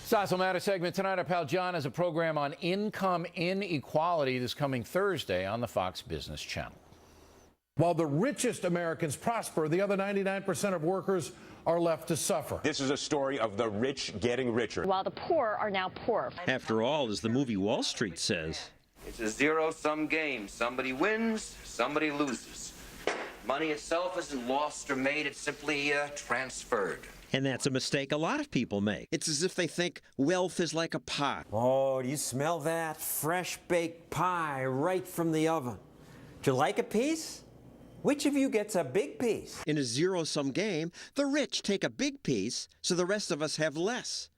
Stossel Matter segment tonight. Our pal John has a program on income inequality this coming Thursday on the Fox Business Channel. While the richest Americans prosper, the other 99% of workers are left to suffer. This is a story of the rich getting richer, while the poor are now poorer. After all, as the movie Wall Street says, it's a zero-sum game. Somebody wins, somebody loses. Money itself isn't lost or made, it's simply transferred. And that's a mistake a lot of people make. It's as if they think wealth is like a pie. Oh, do you smell that? Fresh baked pie right from the oven. Do you like a piece? Which of you gets a big piece? In a zero-sum game, the rich take a big piece, so the rest of us have less.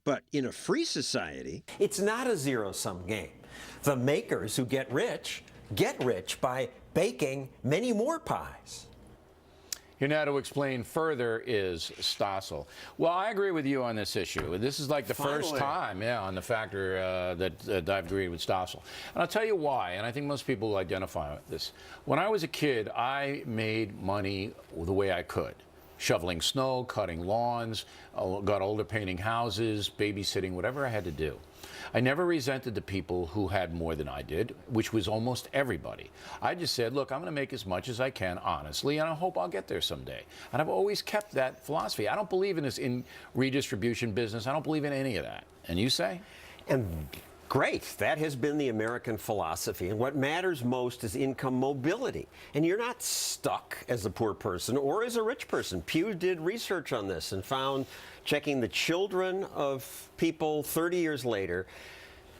But in a free society, it's not a zero-sum game. The makers who get rich by baking many more pies. Here now to explain further is Stossel. Well, I agree with you on this issue. This is like the first time, on the factor that I've agreed with Stossel. And I'll tell you why, and I think most people will identify with this. When I was a kid, I made money the way I could. Shoveling snow, cutting lawns, got older painting houses, babysitting, whatever I had to do. I never resented the people who had more than I did, which was almost everybody. I just said, look, I'm going to make as much as I can honestly, and I hope I'll get there someday. And I've always kept that philosophy. I don't believe in this redistribution business. I don't believe in any of that. And you say? And great. That has been the American philosophy. And what matters most is income mobility. And you're not stuck as a poor person or as a rich person. Pew did research on this and found, checking the children of people 30 years later,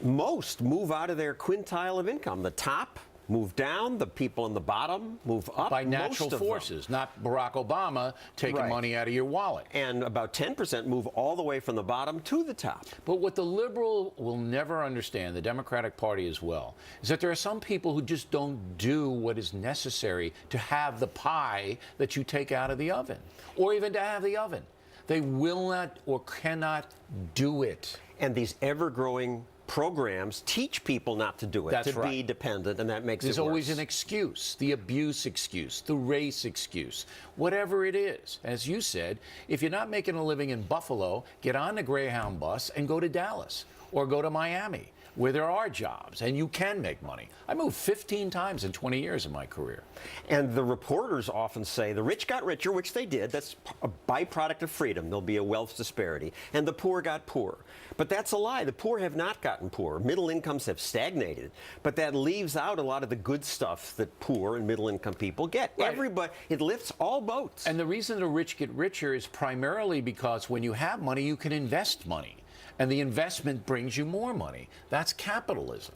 most move out of their quintile of income. The top move down, the people on the bottom move up. By natural forces, not Barack Obama taking money out of your wallet. And about 10% move all the way from the bottom to the top. But what the liberal will never understand, the Democratic Party as well, is that there are some people who just don't do what is necessary to have the pie that you take out of the oven, or even to have the oven. They will not or cannot do it. And these ever-growing programs teach people not to do it, be dependent, and that makes it worse. There's always an excuse, the abuse excuse, the race excuse, whatever it is. As you said, if you're not making a living in Buffalo, get on the Greyhound bus and go to Dallas or go to Miami, where there are jobs and you can make money. I moved 15 times in 20 years of my career. And the reporters often say the rich got richer, which they did. That's a byproduct of freedom. There'll be a wealth disparity. And the poor got poorer. But that's a lie. The poor have not gotten poorer. Middle incomes have stagnated. But that leaves out a lot of the good stuff that poor and middle income people get. Right. Everybody, it lifts all boats. And the reason the rich get richer is primarily because when you have money, you can invest money. And the investment brings you more money. That's capitalism.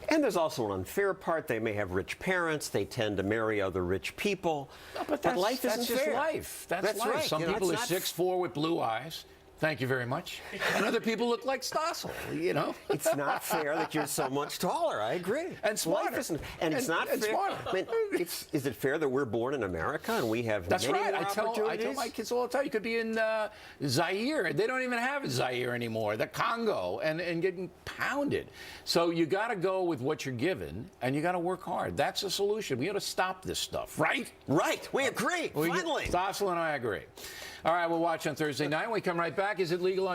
And there's also an unfair part. They may have rich parents. They tend to marry other rich people. No, but life isn't just fair. Life. That's life. Right. Some people are 6'4" with blue eyes. Thank you very much. And other people look like Stossel, you know. It's not fair that you're so much taller. I agree. And smarter. It's not fair. I mean, is it fair that we're born in America and we have many more opportunities? I tell my kids all the time, you could be in Zaire. They don't even have Zaire anymore. The Congo, and getting pounded. So you got to go with what you're given, and you got to work hard. That's the solution. We got to stop this stuff, right? Right. We agree. Finally. Stossel and I agree. All right, we'll watch on Thursday night. When we come right back, is it legal on